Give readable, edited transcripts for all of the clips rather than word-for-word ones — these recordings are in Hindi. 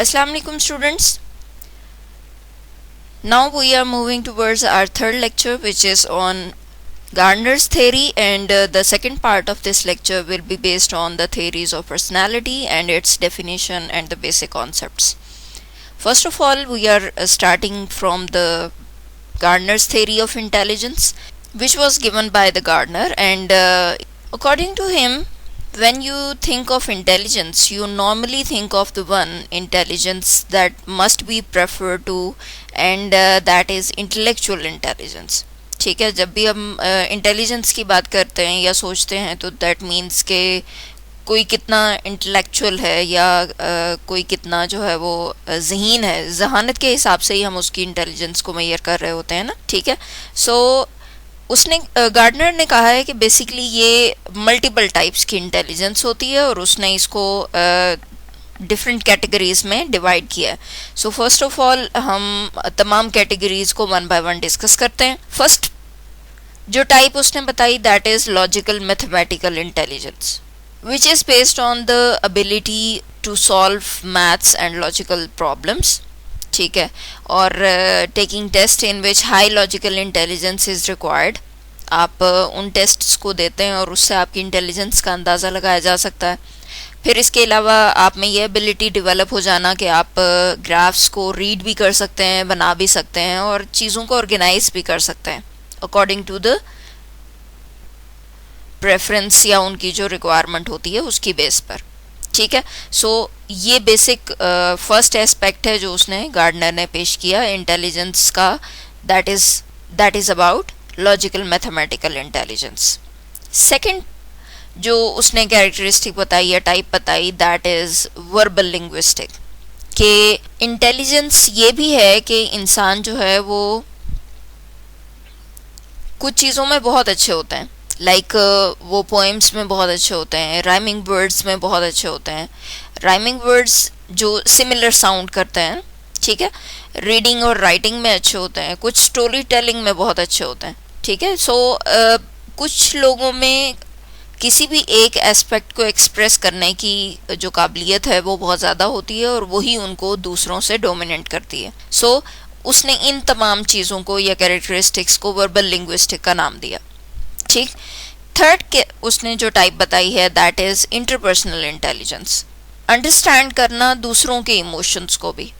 Assalamu alaikum students. Now we are moving towards our third lecture, which is on Gardner's theory, and the second part of this lecture will be based on the theories of personality and its definition and the basic concepts. First of all, we are starting from the Gardner's theory of intelligence, which was given by the Gardner, and according to him, when you think of intelligence, you normally think of the one intelligence that must be preferred to, and that is intellectual intelligence. ठीक है, जब भी हम इंटेलिजेंस की बात करते हैं या सोचते हैं तो दैट मीन्स के कोई कितना इंटेलेक्चुअल है या कोई कितना जो है वो ज़हीन है, जहानत के हिसाब से ही हम उसकी इंटेलिजेंस को मेजर कर रहे होते हैं ना. ठीक है, सो उसने गार्डनर ने कहा है कि बेसिकली ये मल्टीपल टाइप्स की इंटेलिजेंस होती है और उसने इसको डिफरेंट कैटेगरीज में डिवाइड किया है. सो फर्स्ट ऑफ ऑल हम तमाम कैटेगरीज को वन बाय वन डिस्कस करते हैं. फर्स्ट जो टाइप उसने बताई that is logical mathematical intelligence, which is based on the ability to solve maths and logical problems. ठीक है, और taking test in which high logical intelligence is required. आप उन टेस्ट्स को देते हैं और उससे आपकी इंटेलिजेंस का अंदाज़ा लगाया जा सकता है. फिर इसके अलावा आप में ये एबिलिटी डेवलप हो जाना कि आप ग्राफ्स को रीड भी कर सकते हैं, बना भी सकते हैं और चीज़ों को ऑर्गेनाइज भी कर सकते हैं अकॉर्डिंग टू द प्रेफरेंस या उनकी जो रिक्वायरमेंट होती है उसकी बेस पर. ठीक है, सो ये बेसिक फर्स्ट एस्पेक्ट है जो उसने गार्डनर ने पेश किया इंटेलिजेंस का, that is about logical mathematical intelligence. Second जो उसने कैरेक्टरिस्टिक बताई या टाइप बताई दैट इज वर्बल लिंग्विस्टिक. कि इंटेलिजेंस ये भी है कि इंसान जो है वो कुछ चीज़ों में बहुत अच्छे होते हैं, लाइक वो पोएम्स में बहुत अच्छे होते हैं, राइमिंग वर्ड्स में बहुत अच्छे होते हैं. राइमिंग वर्ड्स जो सिमिलर साउंड करते हैं, ठीक है, रीडिंग और राइटिंग में अच्छे होते हैं, कुछ स्टोरी टेलिंग में बहुत अच्छे होते हैं. ठीक है, सो कुछ लोगों में किसी भी एक एस्पेक्ट को एक्सप्रेस करने की जो काबिलियत है वो बहुत ज़्यादा होती है और वही उनको दूसरों से डोमिनेट करती है. सो उसने इन तमाम चीज़ों को या कैरेक्टरिस्टिक्स को वर्बल लिंग्विस्टिक का नाम दिया. ठीक, थर्ड के उसने जो टाइप बताई है that is interpersonal intelligence. Understand करना दूसरों के इमोशंस को भी.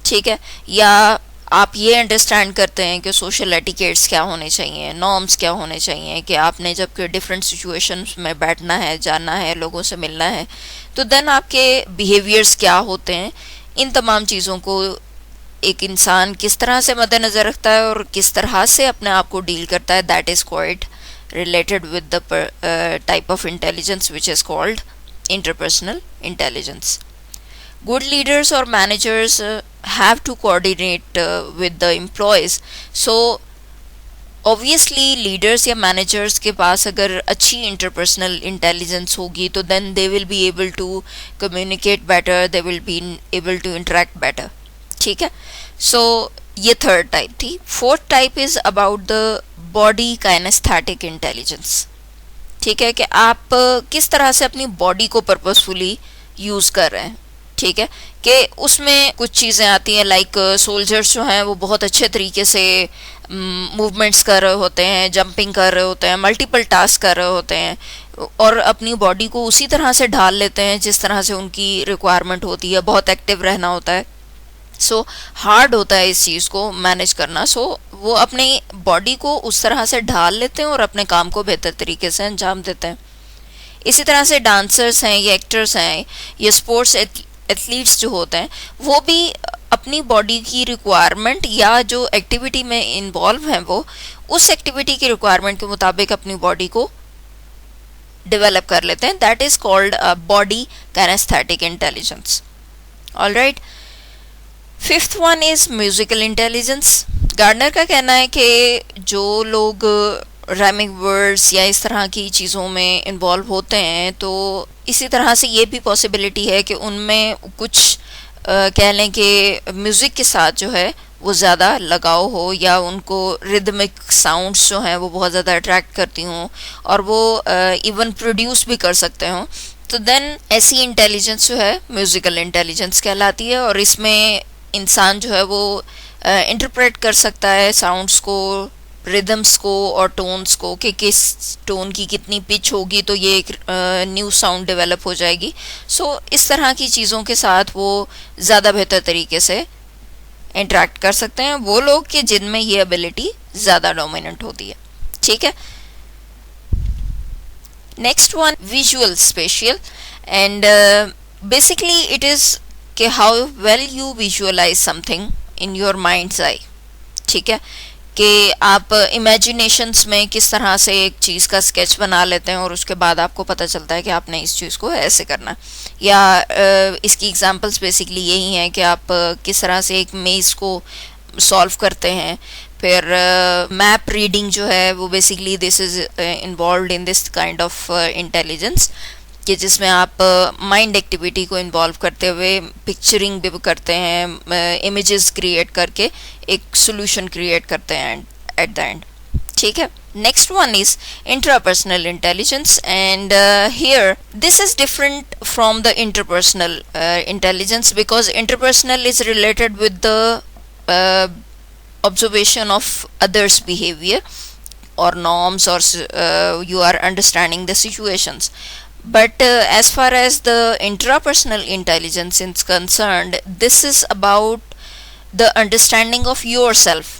ठीक है, या आप ये अंडरस्टैंड करते हैं कि सोशल एटिकेट्स क्या होने चाहिए, नॉर्म्स क्या होने चाहिए, कि आपने जब कि डिफरेंट सिचुएशंस में बैठना है, जाना है, लोगों से मिलना है, तो देन आपके बिहेवियर्स क्या होते हैं. इन तमाम चीज़ों को एक इंसान किस तरह से मद्देनज़र रखता है और किस तरह से अपने आप को डील करता है, that is quite related with the type of intelligence which is called interpersonal intelligence. Good leaders or managers have to coordinate with the employees. So obviously leaders या managers के पास अगर अच्छी interpersonal intelligence होगी तो then they will be able to communicate better, they will be able to interact better. ठीक है, so ये थर्ड टाइप थी. Fourth type is about the body kinesthetic intelligence. ठीक है, कि आप किस तरह से अपनी बॉडी को पर्पसफुली यूज़ कर रहे हैं. ठीक है, कि उसमें कुछ चीज़ें आती हैं लाइक सोल्जर्स जो हैं वो बहुत अच्छे तरीके से मूवमेंट्स कर रहे होते हैं, जंपिंग कर रहे होते हैं, मल्टीपल टास्क कर रहे होते हैं और अपनी बॉडी को उसी तरह से ढाल लेते हैं जिस तरह से उनकी रिक्वायरमेंट होती है. बहुत एक्टिव रहना होता है. सो हार्ड होता है इस चीज़ को मैनेज करना. सो वो अपनी बॉडी को उस तरह से ढाल लेते हैं और अपने काम को बेहतर तरीके से अंजाम देते हैं. इसी तरह से डांसर्स हैं या एक्टर्स हैं या स्पोर्ट्स एथलीट्स जो होते हैं वो भी अपनी बॉडी की रिक्वायरमेंट या जो एक्टिविटी में इन्वॉल्व हैं वो उस एक्टिविटी की रिक्वायरमेंट के मुताबिक अपनी बॉडी को डेवलप कर लेते हैं. That is called body kinesthetic intelligence. Alright, fifth one is musical intelligence. Gardner का कहना है कि जो लोग राइमिंग वर्ड्स या इस तरह की चीज़ों में इन्वॉल्व होते हैं तो इसी तरह से ये भी पॉसिबिलिटी है कि उनमें कुछ कह लें कि म्यूज़िक के साथ जो है वो ज़्यादा लगाव हो या उनको रिदमिक साउंड्स जो हैं वो बहुत ज़्यादा अट्रैक्ट करती हों और वो इवन प्रोड्यूस भी कर सकते हों. तो देन ऐसी इंटेलिजेंस जो है म्यूजिकल इंटेलिजेंस कहलाती है, और इसमें इंसान जो है वो इंटरप्रेट कर सकता है साउंड्स को, रिदम्स को और टोन्स को, कि किस टोन की कितनी पिच होगी तो ये एक न्यू साउंड डेवलप हो जाएगी। सो इस तरह की चीज़ों के साथ वो ज़्यादा बेहतर तरीके से इंटरेक्ट कर सकते हैं वो लोग कि जिनमें ये एबिलिटी ज़्यादा डोमिनेंट होती है। ठीक है, next one visual spatial, and basically it is कि how well you visualize something in your mind's eye. ठीक है, कि आप इमेजिनेशंस में किस तरह से एक चीज़ का स्केच बना लेते हैं और उसके बाद आपको पता चलता है कि आपने इस चीज़ को ऐसे करना है। या इसकी एग्जांपल्स बेसिकली यही हैं कि आप किस तरह से एक मेज़ को सॉल्व करते हैं। फिर मैप रीडिंग जो है वो basically this is involve in this kind of intelligence, कि जिसमें आप माइंड एक्टिविटी को इन्वॉल्व करते हुए पिक्चरिंग भी करते हैं, इमेजेस क्रिएट करके एक सोल्यूशन क्रिएट करते हैं एट द एंड। ठीक है, next one is intrapersonal intelligence, and here this is different from the interpersonal intelligence, because interpersonal is related with the observation of others behavior or norms, or you are understanding the situations. But as far as the intrapersonal intelligence is concerned, this is about the understanding of yourself,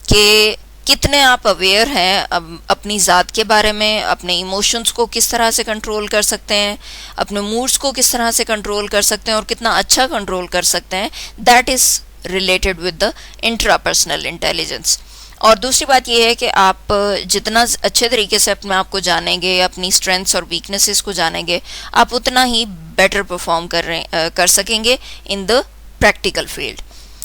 कि कितने आप अवेयर हैं अपनी ज़ात के बारे में, अपने इमोशंस को किस तरह से कंट्रोल कर सकते हैं, अपने मूड्स को किस तरह से कंट्रोल कर सकते हैं और कितना अच्छा कंट्रोल कर सकते हैं। That is related with the intrapersonal intelligence. और दूसरी बात यह है कि आप जितना अच्छे तरीके से अपने आप को जानेंगे, अपनी स्ट्रेंथ्स और वीकनेसेस को जानेंगे, आप उतना ही बेटर परफॉर्म कर सकेंगे in the practical field.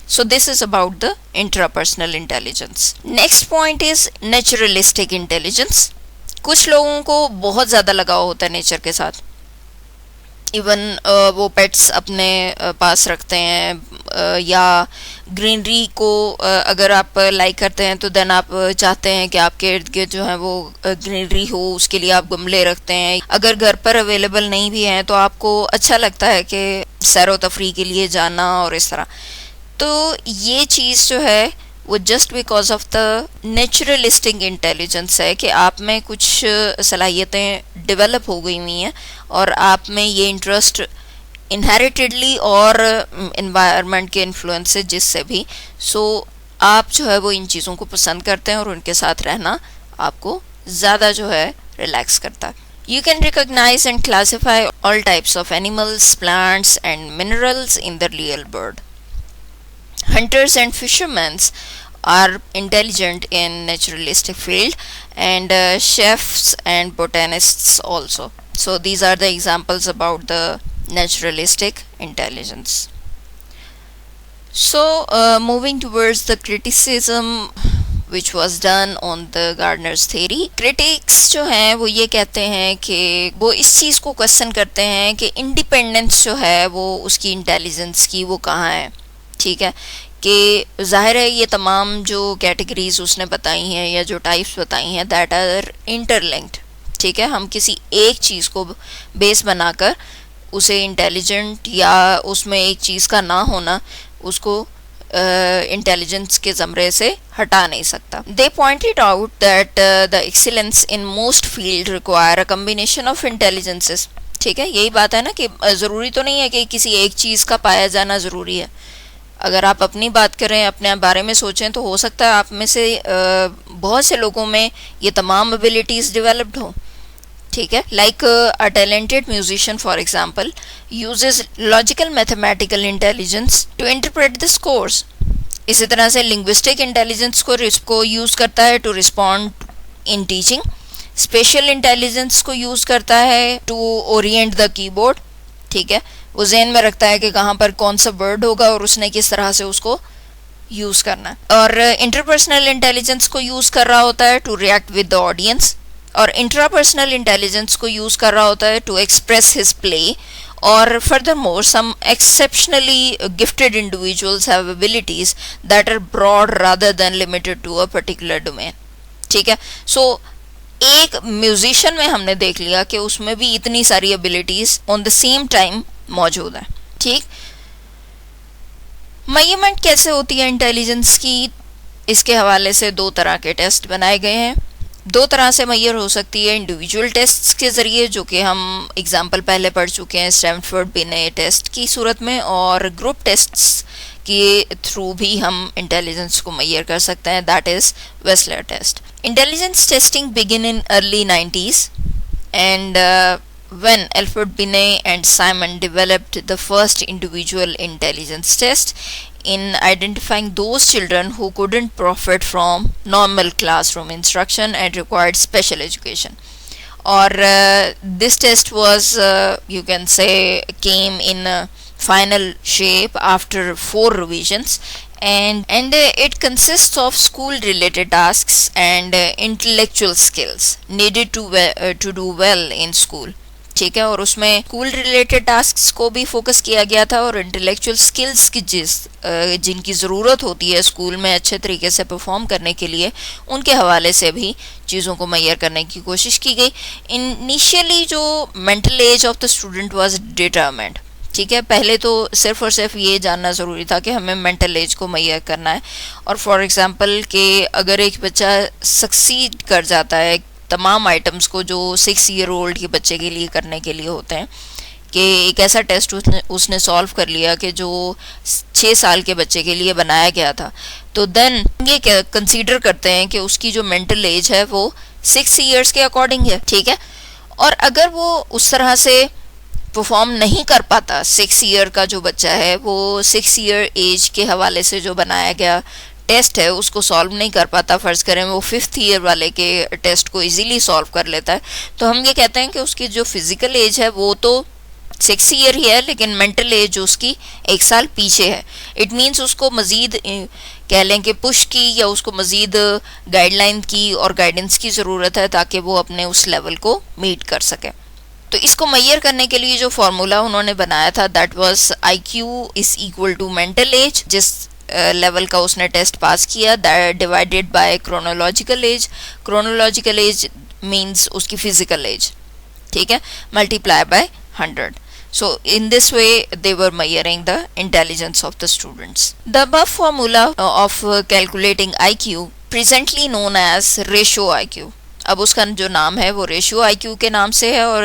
So this is about the intrapersonal intelligence. Next point is naturalistic intelligence. कुछ लोगों को बहुत ज़्यादा लगाव होता है नेचर के साथ, इवन वो पेट्स अपने पास रखते हैं, या ग्रीनरी को अगर आप लाइक करते हैं तो देन आप चाहते हैं कि आपके इर्द गिर्द जो है वो ग्रीनरी हो, उसके लिए आप गमले रखते हैं। अगर घर पर अवेलेबल नहीं भी हैं तो आपको अच्छा लगता है कि सैरो तफरी के लिए जाना और इस तरह। तो ये चीज़ जो है वो just because of the naturalistic intelligence है कि आप में कुछ सलाहियतें डेवलप हो गई हुई हैं और आप में ये इंटरेस्ट इनहेरिटेडली और इन्वायरमेंट के इन्फ्लुएंस से जिससे भी, सो आप जो है वो इन चीज़ों को पसंद करते हैं और उनके साथ रहना आपको ज़्यादा जो है रिलैक्स करता है। You can recognize and classify all types of animals, plants and minerals in the real world. Hunters and fishermen are intelligent in naturalistic field, and chefs and botanists also. So these are the examples about the naturalistic intelligence. So moving towards the criticism which was done on the Gardner's theory. Critics जो हैं वो ये कहते हैं कि वो इस चीज़ को क्वेश्चन करते हैं कि इंडिपेंडेंस जो है वो उसकी इंटेलिजेंस की वो कहाँ है। ठीक है, कि ज़ाहिर है ये तमाम जो कैटेगरीज उसने बताई हैं या जो टाइप्स बताई हैं दैट आर इंटरलिंक्ड। ठीक है, हम किसी एक चीज़ को बेस बनाकर उसे इंटेलिजेंट या उसमें एक चीज़ का ना होना उसको इंटेलिजेंस के ज़मरे से हटा नहीं सकता। They pointed out that the excellence in most field require a combination of intelligences. ठीक है, यही बात है ना कि ज़रूरी तो नहीं है कि किसी एक चीज़ का पाया जाना ज़रूरी है। अगर आप अपनी बात करें, अपने बारे में सोचें, तो हो सकता है आप में से बहुत से लोगों में ये तमाम एबिलिटीज़ डेवलप्ड हों। ठीक है, like a talented musician for example uses logical mathematical intelligence to interpret the scores. इसी तरह से लिंग्विस्टिक इंटेलिजेंस को यूज़ करता है to respond in teaching. Spatial intelligence को यूज़ करता है टू ओरिएंट द कीबोर्ड। ठीक है, वो जहन में रखता है कि कहाँ पर कौन सा वर्ड होगा और उसने किस तरह से उसको यूज़ करना है। और इंटरपर्सनल इंटेलिजेंस को यूज़ कर रहा होता है to react with the audience, और इंट्रापर्सनल इंटेलिजेंस को यूज़ कर रहा होता है टू एक्सप्रेस हिज प्ले। और furthermore some exceptionally gifted individuals have abilities that are broad rather than limited to a particular domain. ठीक है, सो एक म्यूजिशियन में हमने देख लिया कि उसमें भी इतनी सारी abilities on the same time मौजूद है। ठीक, मेजरमेंट कैसे होती है इंटेलिजेंस की, इसके हवाले से दो तरह के टेस्ट बनाए गए हैं। दो तरह से मैयर हो सकती है, इंडिविजुअल टेस्ट्स के ज़रिए, जो कि हम एग्जाम्पल पहले पढ़ चुके हैं स्टैनफोर्ड बिने टेस्ट की सूरत में, और ग्रुप टेस्ट्स के थ्रू भी हम इंटेलिजेंस को मैयर कर सकते हैं, that is Wechsler test. Intelligence testing begin in early 90s and when Alfred Binet and Simon developed the first individual intelligence test in identifying those children who couldn't profit from normal classroom instruction and required special education. Or this test was, you can say, came in final shape after 4 revisions, and it consists of school related tasks and intellectual skills needed to do well in school. ठीक है, और उसमें स्कूल रिलेटेड टास्क्स को भी फोकस किया गया था, और इंटेलेक्चुअल स्किल्स की जिनकी ज़रूरत होती है स्कूल में अच्छे तरीके से परफॉर्म करने के लिए, उनके हवाले से भी चीज़ों को मैयर करने की कोशिश की गई। इनिशियली जो mental as of the student was determined. ठीक है, पहले तो सिर्फ और सिर्फ ये जानना ज़रूरी था कि हमें मेंटल एज को मैयर करना है, और फॉर एग्ज़ाम्पल कि अगर एक बच्चा सक्सीड कर जाता है तमाम आइटम्स को जो 6 ईयर ओल्ड के बच्चे के लिए करने के लिए होते हैं, कि एक ऐसा टेस्ट उसने सॉल्व कर लिया कि जो 6 साल के बच्चे के लिए बनाया गया था, तो देन ये कंसीडर करते हैं कि उसकी जो मेंटल एज है वो 6 ईयर्स के अकॉर्डिंग है। ठीक है, और अगर वो उस तरह से परफॉर्म नहीं कर पाता, 6 ईयर का जो बच्चा है वो 6 ईयर एज के हवाले से जो बनाया गया टेस्ट है उसको सॉल्व नहीं कर पाता, फ़र्ज़ करें वो 5th ईयर वाले के टेस्ट को इजीली सॉल्व कर लेता है, तो हम ये कहते हैं कि उसकी जो फिज़िकल एज है वो तो 6 ईयर ही है, लेकिन मेंटल एज उसकी 1 साल पीछे है। इट मीन्स उसको मज़ीद कह लें कि पुश की या उसको मज़ीद गाइडलाइन की और गाइडेंस की ज़रूरत है ताकि वो अपने उस लेवल को मीट कर सके। तो इसको मैयर करने के लिए जो फार्मूला उन्होंने बनाया था, that was IQ is equal to mental age, जिस लेवल का उसने टेस्ट पास किया, divided by chronological age. Chronological age means उसकी फिजिकल एज, ठीक है, multiply by 100. So in this way they were measuring the intelligence of the students. The above formula of calculating IQ presently known as ratio IQ. अब उसका जो नाम है वो रेशियो IQ के नाम से है, और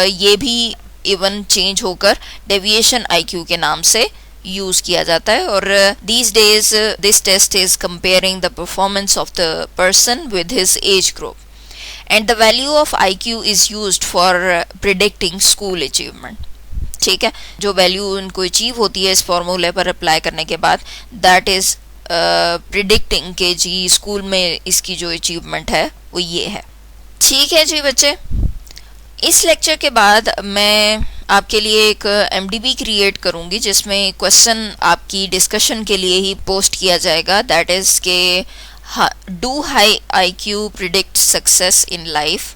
ये भी इवन चेंज होकर डेविएशन IQ के नाम से यूज किया जाता है। और these days this test is comparing the performance of the person with his age group, and the value of IQ is used for predicting school achievement. ठीक है, जो वैल्यू उनको अचीव होती है इस फॉर्मूले पर अप्लाई करने के बाद, दैट इज प्रिडिक्टिंग के जी स्कूल में इसकी जो अचीवमेंट है वो ये है। ठीक है जी बच्चे, इस लेक्चर के बाद मैं आपके लिए एक MDB क्रिएट करूंगी जिसमें क्वेश्चन आपकी डिस्कशन के लिए ही पोस्ट किया जाएगा, दैट इज के do high IQ predict success in life,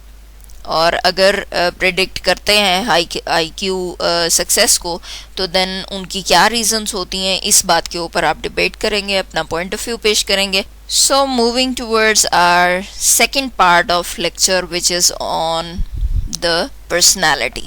और अगर प्रेडिक्ट करते हैं हाई IQ सक्सेस को तो देन उनकी क्या रीजंस होती हैं, इस बात के ऊपर आप डिबेट करेंगे, अपना पॉइंट ऑफ व्यू पेश करेंगे। So moving towards our second part of lecture which is on the personality.